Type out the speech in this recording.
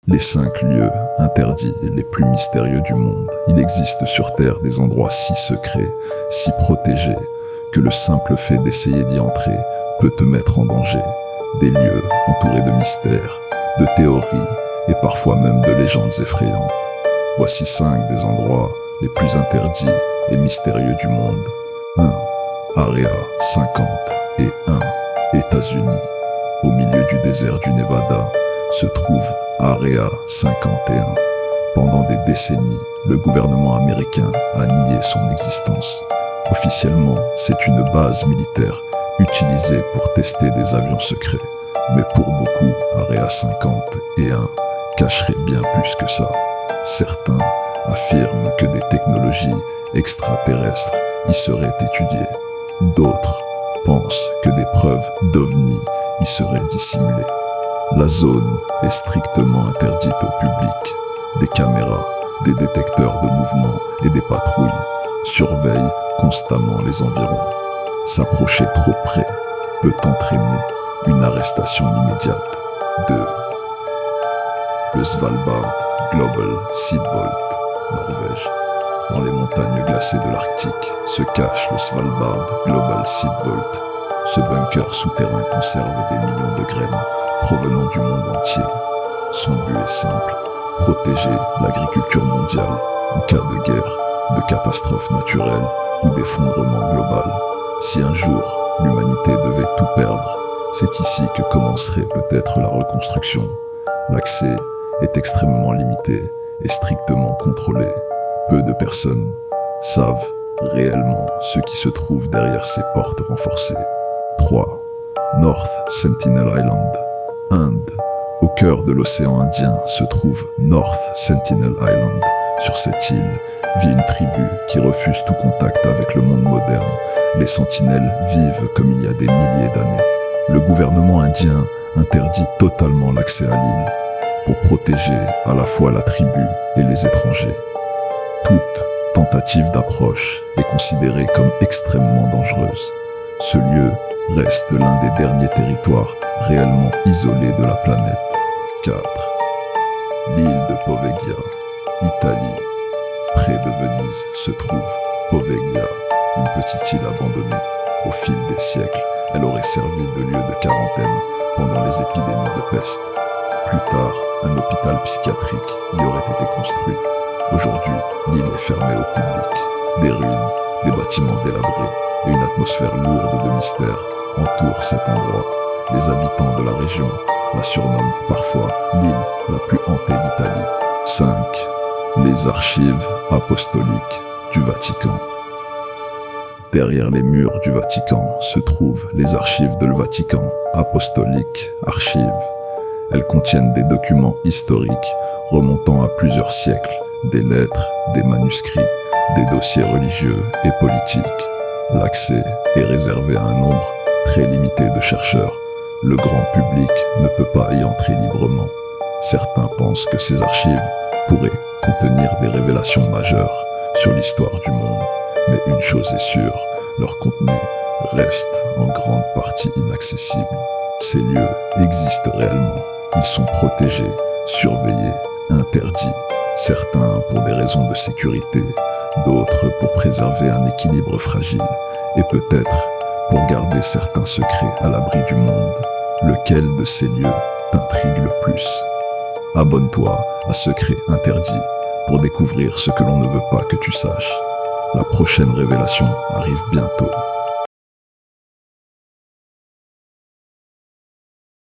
Les 5 lieux interdits les plus mystérieux du monde. Il existe sur Terre des endroits si secrets, si protégés, que le simple fait d'essayer d'y entrer peut te mettre en danger. Des lieux entourés de mystères, de théories et parfois même de légendes effrayantes. Voici 5 des endroits les plus interdits et mystérieux du monde. 1. Area 51, États-Unis. Au milieu du désert du Nevada se trouve Area 51. Pendant des décennies, le gouvernement américain a nié son existence. Officiellement, c'est une base militaire utilisée pour tester des avions secrets. Mais pour beaucoup, Area 51 cacherait bien plus que ça. Certains affirment que des technologies extraterrestres y seraient étudiées. D'autres pensent que des preuves d'OVNI y seraient dissimulées. La zone est strictement interdite au public. Des caméras, des détecteurs de mouvement et des patrouilles surveillent constamment les environs. S'approcher trop près peut entraîner une arrestation immédiate. 2. Le Svalbard Global Seed Vault, Norvège. Dans les montagnes glacées de l'Arctique se cache le Svalbard Global Seed Vault. Ce bunker souterrain conserve des millions de graines provenant du monde entier. Son but est simple, protéger l'agriculture mondiale en cas de guerre, de catastrophe naturelle ou d'effondrement global. Si un jour l'humanité devait tout perdre, c'est ici que commencerait peut-être la reconstruction. L'accès est extrêmement limité et strictement contrôlé. Peu de personnes savent réellement ce qui se trouve derrière ces portes renforcées. 3. North Sentinel Island, Inde. Au cœur de l'océan Indien se trouve North Sentinel Island. Sur cette île vit une tribu qui refuse tout contact avec le monde moderne. Les sentinelles vivent comme il y a des milliers d'années. Le gouvernement indien interdit totalement l'accès à l'île pour protéger à la fois la tribu et les étrangers. Toute tentative d'approche est considérée comme extrêmement dangereuse. Ce lieu reste l'un des derniers territoires réellement isolés de la planète. 4. L'île de Poveglia, Italie. Près de Venise se trouve Poveglia, une petite île abandonnée. Au fil des siècles, elle aurait servi de lieu de quarantaine pendant les épidémies de peste. Plus tard, un hôpital psychiatrique y aurait été construit. Aujourd'hui, l'île est fermée au public. Des ruines, des bâtiments délabrés et une atmosphère lourde de mystère entourent cet endroit. Les habitants de la région la surnomment parfois l'île la plus hantée d'Italie. 5. Les archives apostoliques du Vatican. Derrière les murs du Vatican se trouvent les archives de le Vatican, apostoliques archives. Elles contiennent des documents historiques remontant à plusieurs siècles, des lettres, des manuscrits, des dossiers religieux et politiques. L'accès est réservé à un nombre très limité de chercheurs. Le grand public ne peut pas y entrer librement. Certains pensent que ces archives pourraient contenir des révélations majeures sur l'histoire du monde. Mais une chose est sûre, leur contenu reste en grande partie inaccessible. Ces lieux existent réellement. Ils sont protégés, surveillés, interdits. Certains pour des raisons de sécurité, d'autres pour préserver un équilibre fragile et peut-être pour garder certains secrets à l'abri du monde. Lequel de ces lieux t'intrigue le plus? Abonne-toi à Secrets Interdits pour découvrir ce que l'on ne veut pas que tu saches. La prochaine révélation arrive bientôt.